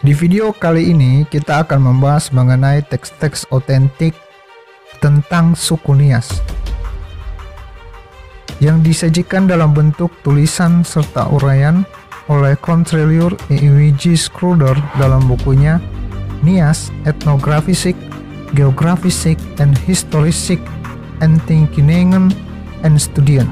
Di video kali ini kita akan membahas mengenai teks-teks otentik tentang suku Nias yang disajikan dalam bentuk tulisan serta uraian oleh Contrelier E.W.G. Schroeder dalam bukunya Nias Ethnographische, Geographische en Historische Entdekkingen en Studien,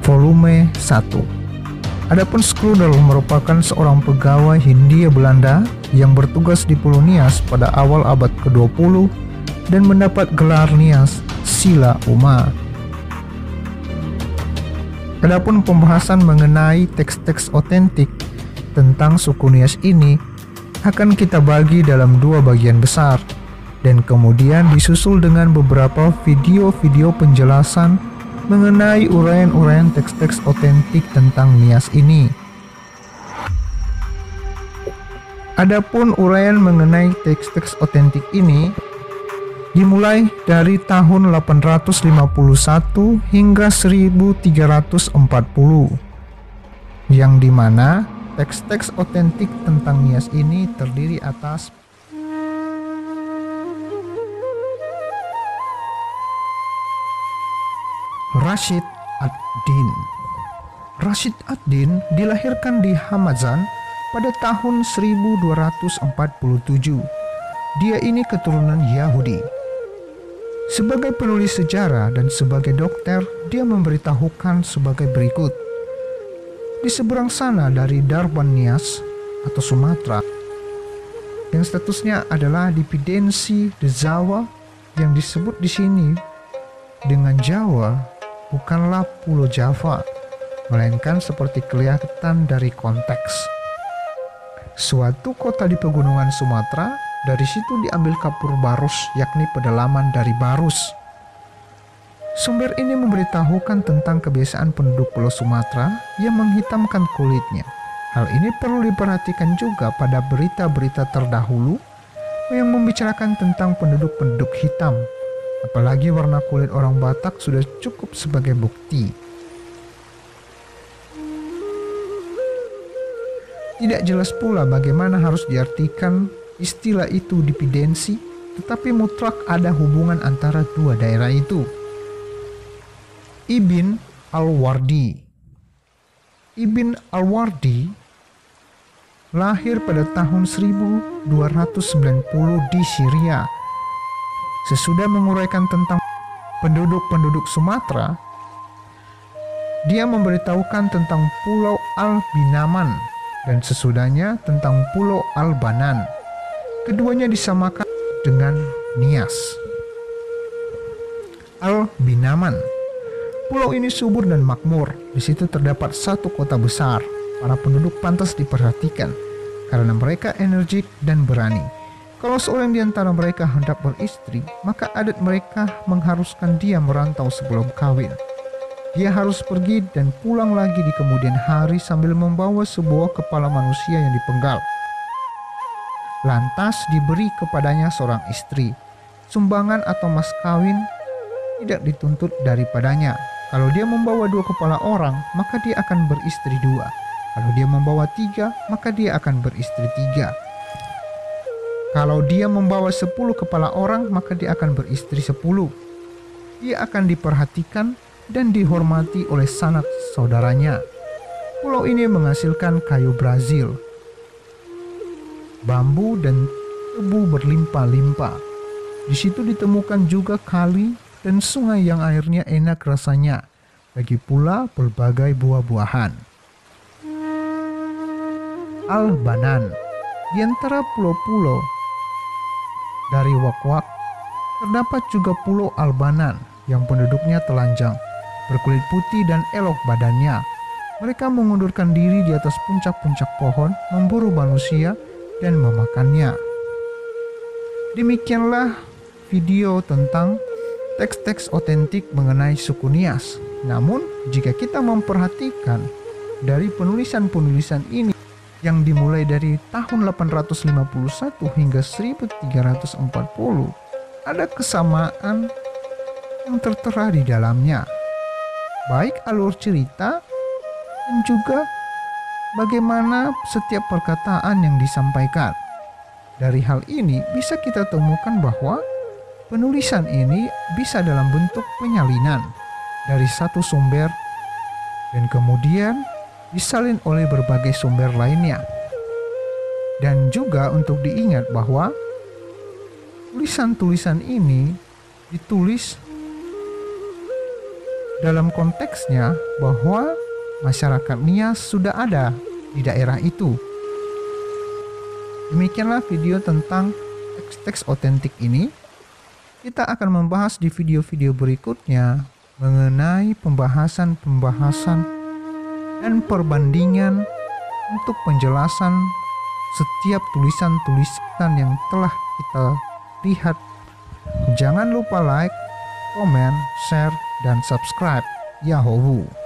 volume 1. Adapun Schroeder merupakan seorang pegawai Hindia Belanda yang bertugas di Pulau Nias pada awal abad ke-20 dan mendapat gelar Nias Sila Uma. Adapun pembahasan mengenai teks-teks otentik tentang suku Nias ini akan kita bagi dalam dua bagian besar dan kemudian disusul dengan beberapa video-video penjelasan mengenai uraian-uraian teks-teks otentik tentang Nias ini. Adapun uraian mengenai teks-teks otentik ini dimulai dari tahun 851 hingga 1340, yang dimana teks-teks otentik tentang Nias ini terdiri atas Rashid ad-Din. Rashid ad-Din dilahirkan di Hamadan pada tahun 1247. Dia ini keturunan Yahudi. Sebagai penulis sejarah dan sebagai dokter, dia memberitahukan sebagai berikut. Di seberang sana dari Darban Nias atau Sumatera, yang statusnya adalah Dipidensi de Jawa, yang disebut di sini dengan Jawa bukanlah Pulau Java, melainkan seperti kelihatan dari konteks suatu kota di pegunungan Sumatera. Dari situ diambil kapur Barus, yakni pedalaman dari Barus. Sumber ini memberitahukan tentang kebiasaan penduduk Pulau Sumatera yang menghitamkan kulitnya. Hal ini perlu diperhatikan juga pada berita-berita terdahulu yang membicarakan tentang penduduk-penduduk hitam. Apalagi warna kulit orang Batak sudah cukup sebagai bukti. Tidak jelas pula bagaimana harus diartikan istilah itu dipidensi, tetapi mutlak ada hubungan antara dua daerah itu. Ibn al-Wardi. Ibn al-Wardi lahir pada tahun 1290 di Syria. Sesudah menguraikan tentang penduduk-penduduk Sumatera, dia memberitahukan tentang Pulau Al-Binaman dan sesudahnya tentang Pulau Al-Banan. Keduanya disamakan dengan Nias. Al-Binaman. Pulau ini subur dan makmur. Di situ terdapat satu kota besar. Para penduduk pantas diperhatikan karena mereka energik dan berani. Kalau seorang di antara mereka hendak beristri, maka adat mereka mengharuskan dia merantau sebelum kawin. Dia harus pergi dan pulang lagi di kemudian hari sambil membawa sebuah kepala manusia yang dipenggal. Lantas diberi kepadanya seorang istri. Sumbangan atau mas kawin tidak dituntut daripadanya. Kalau dia membawa 2 kepala orang, maka dia akan beristri 2. Kalau dia membawa 3, maka dia akan beristri 3. Kalau dia membawa 10 kepala orang, maka dia akan beristri 10. Dia akan diperhatikan dan dihormati oleh sanak saudaranya. Pulau ini menghasilkan kayu Brazil, bambu dan tebu berlimpah-limpah. Di situ ditemukan juga kali dan sungai yang airnya enak rasanya, bagi pula berbagai buah-buahan. Al-Banan. Di antara pulau-pulau dari Wak-Wak, terdapat juga Pulau Al-Banan yang penduduknya telanjang, berkulit putih dan elok badannya. Mereka mengundurkan diri di atas puncak-puncak pohon, memburu manusia dan memakannya. Demikianlah video tentang teks-teks otentik mengenai suku Nias. Namun, jika kita memperhatikan dari penulisan-penulisan ini yang dimulai dari tahun 851 hingga 1340, ada kesamaan yang tertera di dalamnya, baik alur cerita dan juga bagaimana setiap perkataan yang disampaikan. Dari hal ini bisa kita temukan bahwa penulisan ini bisa dalam bentuk penyalinan dari satu sumber dan kemudian disalin oleh berbagai sumber lainnya. Dan juga untuk diingat bahwa tulisan-tulisan ini ditulis dalam konteksnya bahwa masyarakat Nias sudah ada di daerah itu. Demikianlah video tentang teks-teks otentik ini. Kita akan membahas di video-video berikutnya mengenai pembahasan-pembahasan dan perbandingan untuk penjelasan setiap tulisan-tulisan yang telah kita lihat. Jangan lupa like, komen, share, dan subscribe. Yahoo!